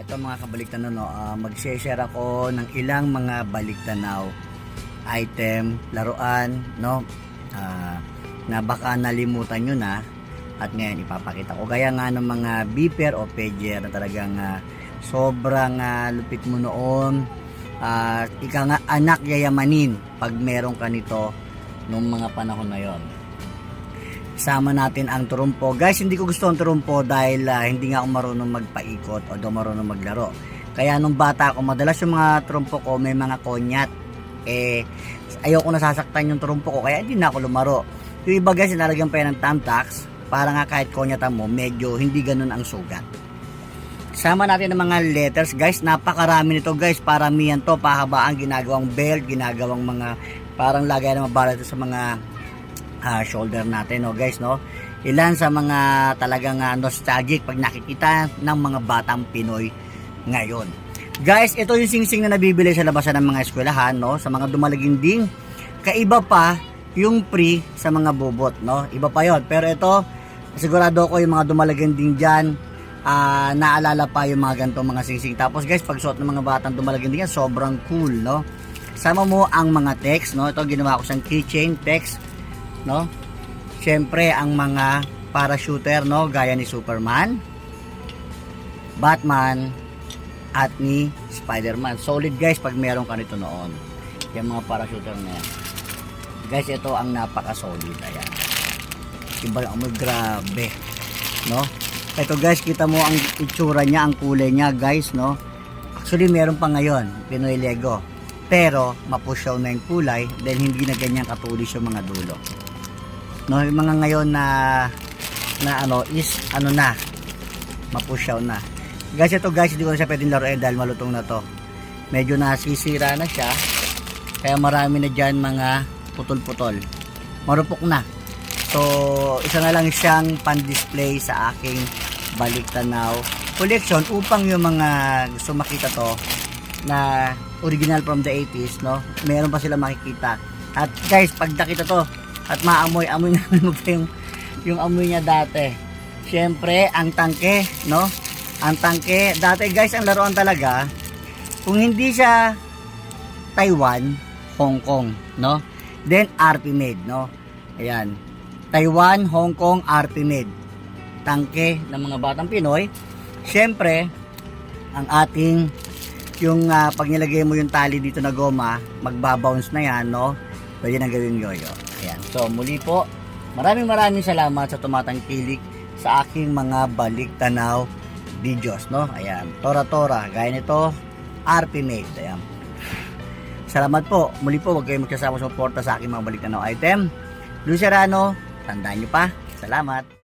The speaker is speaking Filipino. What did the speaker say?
Ito mga kabaliktanaw, no, mag-share ako ng ilang mga baliktanaw item, laruan, no, na baka nalimutan nyo na at ngayon ipapakita ko. Gaya nga ng mga beeper o pager na talagang sobrang lupit mo noon, ika nga anak yayamanin pag meron ka nito nung mga panahon na yon. Sama natin ang turumpo. Guys, hindi ko gusto ang turumpo dahil hindi nga ako marunong magpaikot o marunong maglaro. Kaya nung bata ako, madalas yung mga turumpo ko may mga konyat. Ayoko nasasaktan yung turumpo ko, kaya hindi na ako lumaro. Yung iba guys, nalagyan pa yan ng thumbtacks para nga kahit konyatan mo, medyo hindi ganun ang sugat. Sama natin ng mga letters guys. Napakarami nito guys. Paramihan to, pahabaan, ginagawang belt, ginagawang mga parang lagay na mabalat sa mga shoulder natin, no guys, no. Ilan sa mga talagang nostalgic pag nakikita ng mga batang Pinoy ngayon. Guys, ito yung singsing na nabibili sa labasan ng mga eskwelahan, no, sa mga dumalaginding. Kaiba pa yung free sa mga bubot, no. Iba pa yon. Pero ito, sigurado ko yung mga dumalaginding diyan, naalala pa yung mga ganitong mga singsing. Tapos guys, pag suot ng mga batang dumalaginding yan, sobrang cool, no. Sama mo ang mga text, no. Ito ginawa ko siyang keychain text, no. Syempre ang mga parachuter, no, gaya ni Superman, Batman at ni Spider-Man. Solid guys pag meron ka nito noon. Yung mga parachuter na yan. Guys, ito ang napaka-solid. Ayan. Iba ang grabe, no. Ito guys, kita mo ang itsura niya, ang kulay niya guys, no. Actually meron pa ngayon, Pinoy Lego. Pero mapusyaw na yung kulay dahil hindi na ganyan katulis yung mga dulo. No, yung mga ngayon na mapusyaw na. Guys, ito guys, hindi ko na siya pwedeng laruin dahil malutong na to. Medyo nasisira na siya. Kaya marami na dyan mga putol-putol. Marupok na. So, isa na lang siyang pan-display sa aking baliktanaw collection upang yung mga gusto makita to na original from the 80s, no, meron pa sila makikita. At guys, pag nakita to at maamoy namin mo pa yung amoy niya dati. Syempre, ang tangke, no? Ang tangke, dati guys, ang laruan talaga, kung hindi siya Taiwan, Hong Kong, no? Then RP made, no? Ayan. Taiwan, Hong Kong, RP made. Tangke ng mga batang Pinoy. Syempre, ang ating yung pag nilagay mo yung tali dito na goma, magbabounce na yan, no? Pwede na gawing yoyo. Ayan. So muli po, maraming salamat sa tumatangkilik sa aking mga baliktanaw videos, no? Ayan, tora gaya nito, RP made. Ayan. Salamat po. Muli po, huwag kayong magsasama suporta sa aking mga baliktanaw item. Luis Serrano, tandaan nyo pa. Salamat.